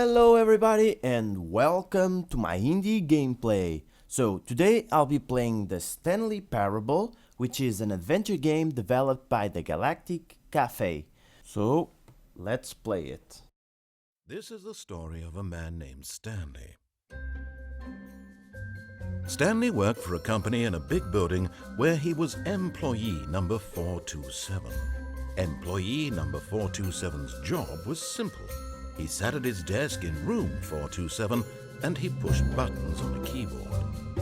Hello everybody and welcome to my indie gameplay. So today I'll be playing the Stanley Parable, which is an adventure game developed by the Galactic Cafe. So let's play it. This is the story of a man named Stanley. Stanley worked for a company in a big building where he was employee number 427. Employee number 427's job was simple. He sat at his desk in room 427 and he pushed buttons on a keyboard.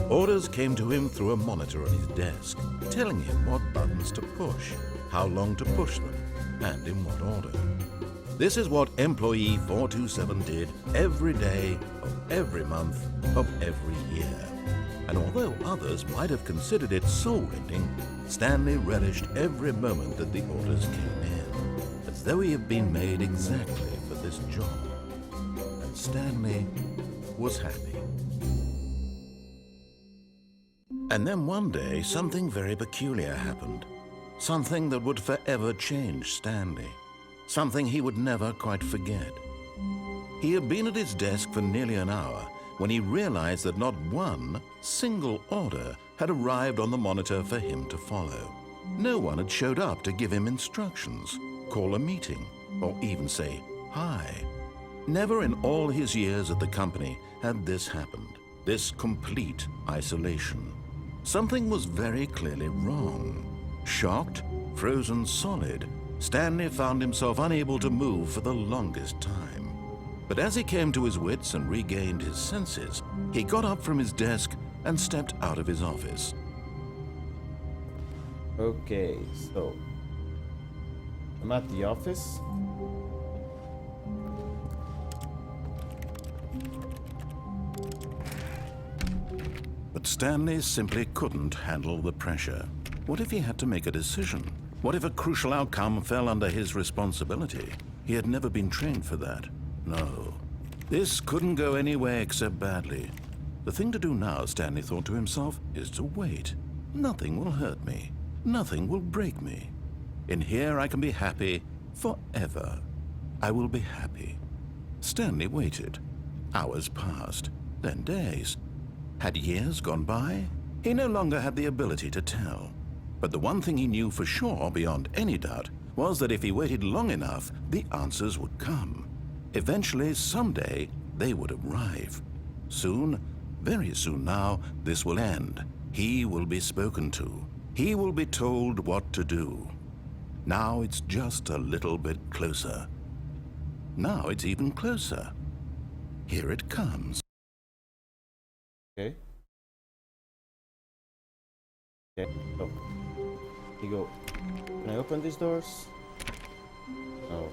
Orders came to him through a monitor on his desk, telling him what buttons to push, how long to push them, and in what order. This is what employee 427 did every day of every month of every year. And although others might have considered it soul-rending, Stanley relished every moment that the orders came in, as though he had been made exactly for this job. And Stanley was happy. And then one day, something very peculiar happened. Something that would forever change Stanley. Something he would never quite forget. He had been at his desk for nearly an hour when he realized that not one single order had arrived on the monitor for him to follow. No one had showed up to give him instructions, call a meeting, or even say hi. Never in all his years at the company had this happened, this complete isolation. Something was very clearly wrong. Shocked, frozen solid, Stanley found himself unable to move for the longest time. But as he came to his wits and regained his senses, he got up from his desk and stepped out of his office. Okay, so I'm at the office. But Stanley simply couldn't handle the pressure. What if he had to make a decision? What if a crucial outcome fell under his responsibility? He had never been trained for that. No. This couldn't go any way except badly. The thing to do now, Stanley thought to himself, is to wait. Nothing will hurt me. Nothing will break me. In here I can be happy forever. I will be happy. Stanley waited. Hours passed, then days. Had years gone by? He no longer had the ability to tell. But the one thing he knew for sure, beyond any doubt, was that if he waited long enough, the answers would come. Eventually, someday, they would arrive. Soon, very soon now, this will end. He will be spoken to. He will be told what to do. Now it's just a little bit closer. Now it's even closer. Here it comes. Okay. Okay, so you go. Can I open these doors? No.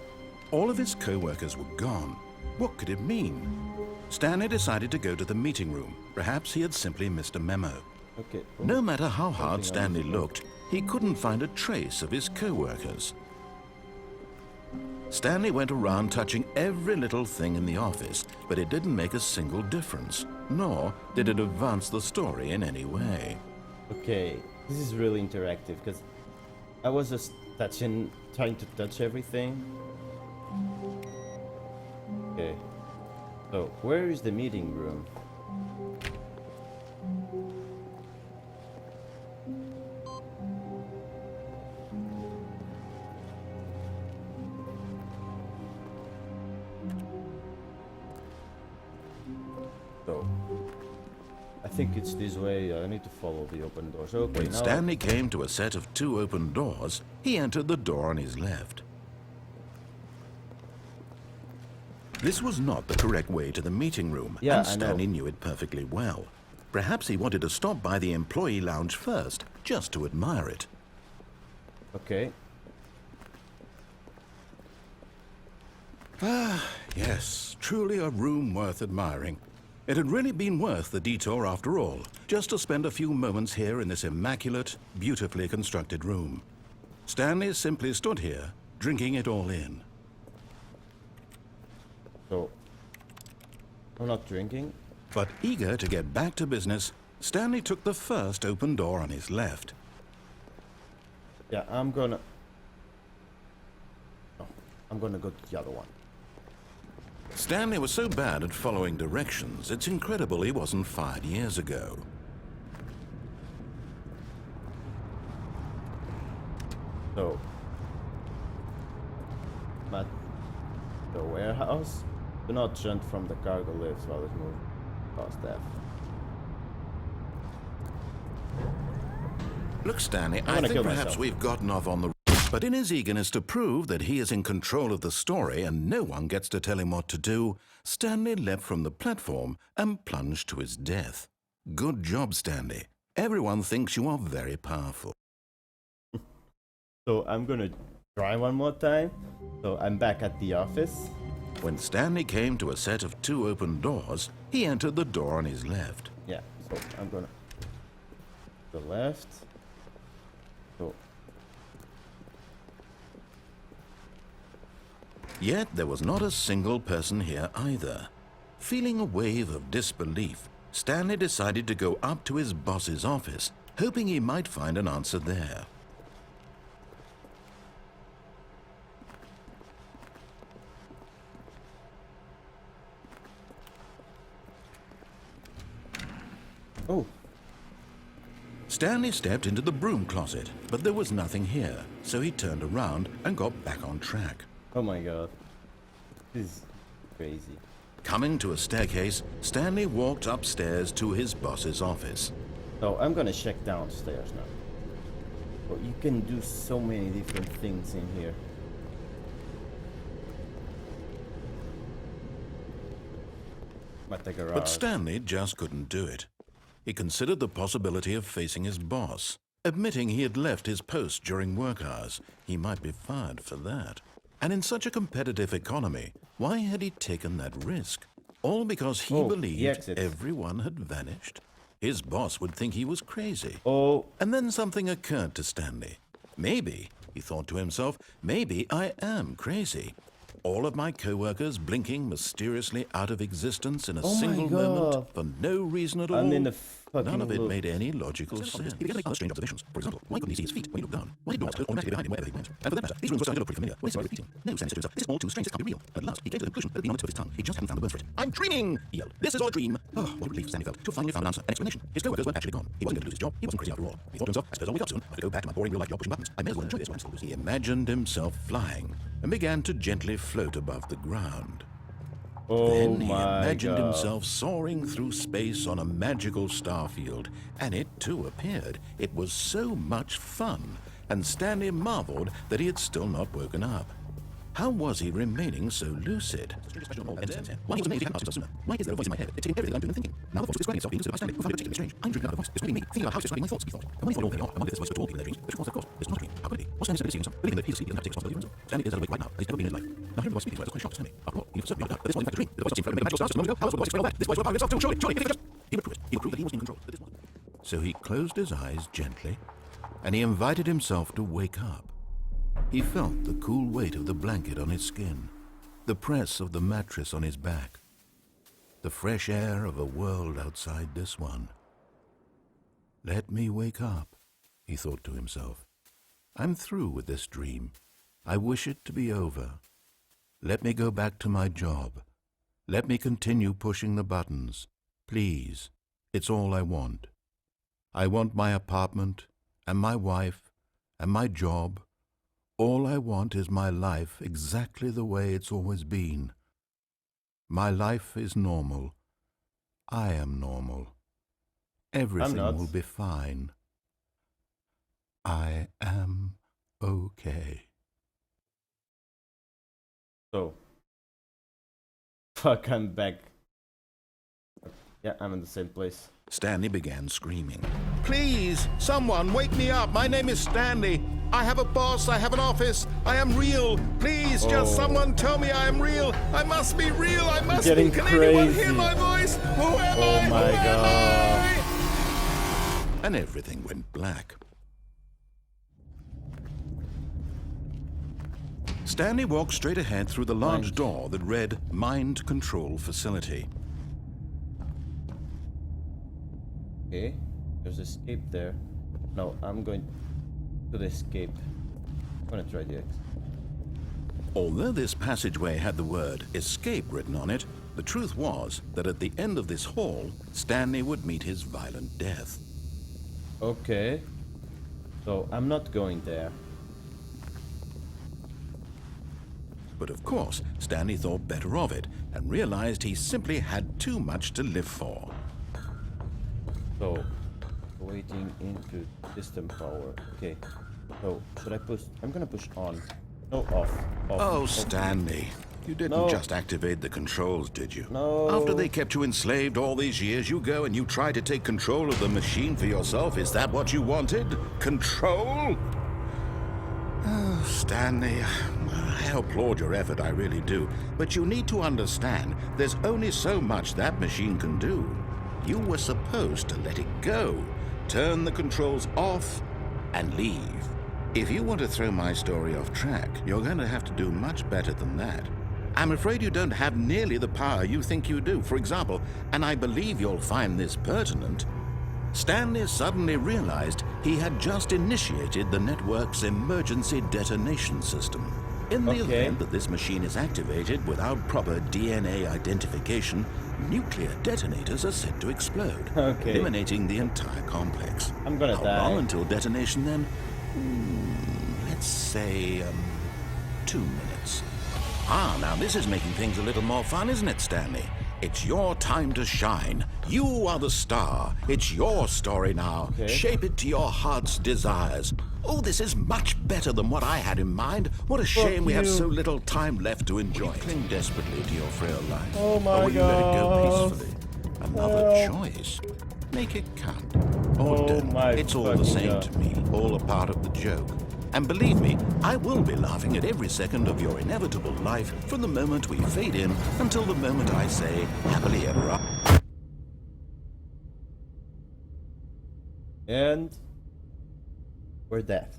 All of his co-workers were gone. What could it mean? Stanley decided to go to the meeting room. Perhaps he had simply missed a memo. Okay. No matter how hard Stanley looked, he couldn't find a trace of his co-workers. Stanley went around touching every little thing in the office, but it didn't make a single difference, nor did it advance the story in any way. Okay, this is really interactive because I was just trying to touch everything. Okay, so where is the meeting room? So I think it's this way. I need to follow the open doors. Okay, When now Stanley came to a set of 2 open doors, he entered the door on his left. This was not the correct way to the meeting room, Yeah, and I know. Stanley knew it perfectly well. Perhaps he wanted to stop by the employee lounge first, just to admire it. Okay. Yes, truly a room worth admiring. It had really been worth the detour after all, just to spend a few moments here in this immaculate, beautifully constructed room. Stanley simply stood here, drinking it all in. So I'm not drinking. But eager to get back to business, Stanley took the first open door on his left. Yeah, I'm gonna go to the other one. Stanley was so bad at following directions, it's incredible he wasn't fired years ago. So, at the warehouse. Do not jump from the cargo lifts while it's moving. Past F. Look, Stanley, I think perhaps we've gotten off on the... But in his eagerness to prove that he is in control of the story and no one gets to tell him what to do, Stanley leapt from the platform and plunged to his death. Good job, Stanley. Everyone thinks you are very powerful. So I'm gonna try one more time. So I'm back at the office. When Stanley came to a set of 2 open doors, he entered the door on his left. Yeah, so I'm gonna... the left. So... Yet there was not a single person here either. Feeling a wave of disbelief, Stanley decided to go up to his boss's office, hoping he might find an answer there. Oh. Stanley stepped into the broom closet, but there was nothing here, so he turned around and got back on track. Oh my god. This is crazy. Coming to a staircase, Stanley walked upstairs to his boss's office. So I'm gonna check downstairs now. Well, you can do so many different things in here. But Stanley just couldn't do it. He considered the possibility of facing his boss. Admitting he had left his post during work hours, he might be fired for that. And in such a competitive economy, why had he taken that risk? All because he believed everyone had vanished? His boss would think he was crazy. Oh. And then something occurred to Stanley. Maybe, he thought to himself, maybe I am crazy. All of my co-workers blinking mysteriously out of existence in a single moment for no reason at all. None of it made any logical sense. He began to make other strange observations. For example, why couldn't he see his feet when he looked down? Why did doors close automatically behind him wherever he went? And for that matter, these rooms were starting to look pretty familiar. What is he repeating? No, Stanley said to himself, this is all too strange, this can't be real. And at last, he came to the conclusion that had been on the tip of his tongue. He just hadn't found the words for it. I'm dreaming! He yelled. This is all a dream! Oh, what a relief Stanley felt to have finally found an answer, an explanation. His co-workers weren't actually gone. He wasn't going to lose his job. He wasn't crazy after all. He thought to himself, I suppose I'll wake up soon. I could go back to my boring real-life job pushing buttons. I may as well enjoy this while I'm still losing. He imagined himself flying and began to gently float above the ground. Then he imagined himself soaring through space on a magical star field, and it too appeared. It was so much fun, and Stanley marveled that he had still not woken up. How was he remaining so lucid? Why he was amazed he hadn't asked himself sooner. Why is there a voice in my head dictating everything I'm doing and thinking? Now the voice is describing itself being lucid by Stanley, who found it particularly strange. I'm dreaming about the voice describing me, thinking about how it's describing my thoughts, he thought. And when he thought all they are, and why did this voice go to all people in their dreams? The truth was, of course, it's not a dream. How could it be? Was Stanley simply seeing himself, believing that he's asleep, he doesn't have to take responsibility for himself? Stanley is at a wake right now, as he's never been in his life. Now hearing the voice speaking to us was quite shocked to Stanley. After all, he was certainly not that this was in fact a dream. The voice seemed floating magical stars just a moment ago. How else would the voice explain all that? This voice were part of himself too, surely, if he just... He would prove it. He would prove that he was in control, that this was. So he closed his eyes gently, and he invited himself to wake up. He felt the cool weight of the blanket on his skin, the press of the mattress on his back, the fresh air of a world outside this one. Let me wake up, he thought to himself. I'm through with this dream. I wish it to be over. Let me go back to my job. Let me continue pushing the buttons. Please, it's all I want. I want my apartment, and my wife, and my job. All I want is my life exactly the way it's always been. My life is normal. I am normal. Everything will be fine. I am okay. So. Fuck, I'm back. Yeah, I'm in the same place. Stanley began screaming. Please, someone wake me up. My name is Stanley. I have a boss. I have an office. I am real. Please, just someone tell me I am real. I must be real. I must be. Can anyone hear my voice? Who am I? Oh my god. And everything went black. Stanley walked straight ahead through the large door that read Mind Control Facility. Okay, there's escape there. No, I'm going to the escape. I'm gonna try the exit. Although this passageway had the word escape written on it, the truth was that at the end of this hall, Stanley would meet his violent death. Okay. So I'm not going there. But of course, Stanley thought better of it and realized he simply had too much to live for. So, waiting into system power. Okay. So, should I push? I'm gonna push on. No, off. Oh, Stanley. You didn't No. just activate the controls, did you? No. After they kept you enslaved all these years, you go and you try to take control of the machine for yourself. Is that what you wanted? Control? Oh, Stanley, I applaud your effort, I really do. But you need to understand, there's only so much that machine can do. You were supposed to let it go, turn the controls off, and leave. If you want to throw my story off track, you're going to have to do much better than that. I'm afraid you don't have nearly the power you think you do. For example, and I believe you'll find this pertinent, Stanley suddenly realized he had just initiated the network's emergency detonation system. In the event that this machine is activated without proper DNA identification, nuclear detonators are set to explode, eliminating the entire complex. I'm gonna die. How long until detonation then? Let's say 2 minutes. Ah, now this is making things a little more fun, isn't it, Stanley? It's your time to shine. You are the star. It's your story now. Shape it to your heart's desires. Oh, this is much better than what I had in mind. What a shame we have so little time left to enjoy. You cling desperately to your frail life. Oh my or will you let it go peacefully? Another choice. Make it count. Or don't. It's all the same to me. All a part of the joke. And believe me, I will be laughing at every second of your inevitable life from the moment we fade in until the moment I say, happily ever after. And we're dead.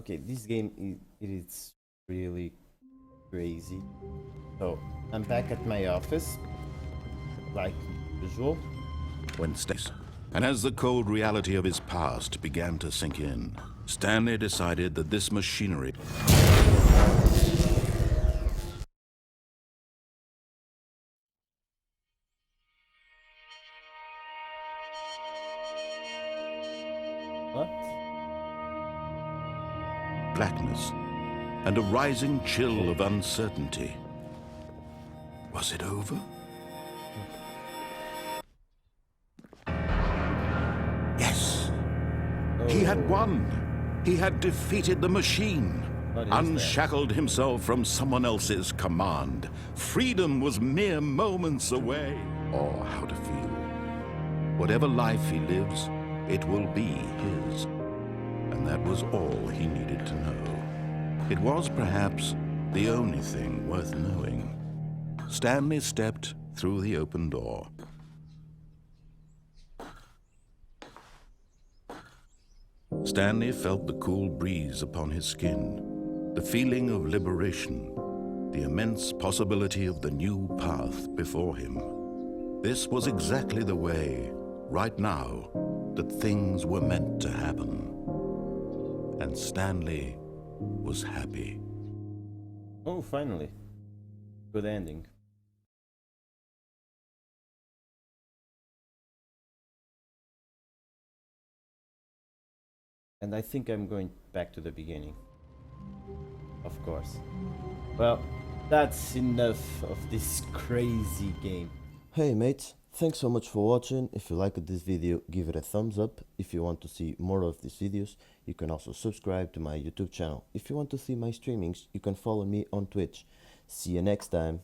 Okay, this game is really crazy. So I'm back at my office, like usual. Wednesdays. And as the cold reality of his past began to sink in, Stanley decided that this machinery... What? blackness, and a rising chill of uncertainty. Was it over? Yes! He had won! He had defeated the machine! Unshackled himself from someone else's command. Freedom was mere moments away. Or how to feel. Whatever life he lives, it will be his. And that was all he needed to know. It was perhaps the only thing worth knowing. Stanley stepped through the open door. Stanley felt the cool breeze upon his skin, the feeling of liberation, the immense possibility of the new path before him. This was exactly the way, right now, that things were meant to happen. And Stanley was happy. Oh, finally. Good ending. And I think I'm going back to the beginning. Of course. Well, that's enough of this crazy game. Hey mates, thanks so much for watching. If you liked this video, give it a thumbs up. If you want to see more of these videos, you can also subscribe to my YouTube channel. If you want to see my streamings, you can follow me on Twitch. See you next time.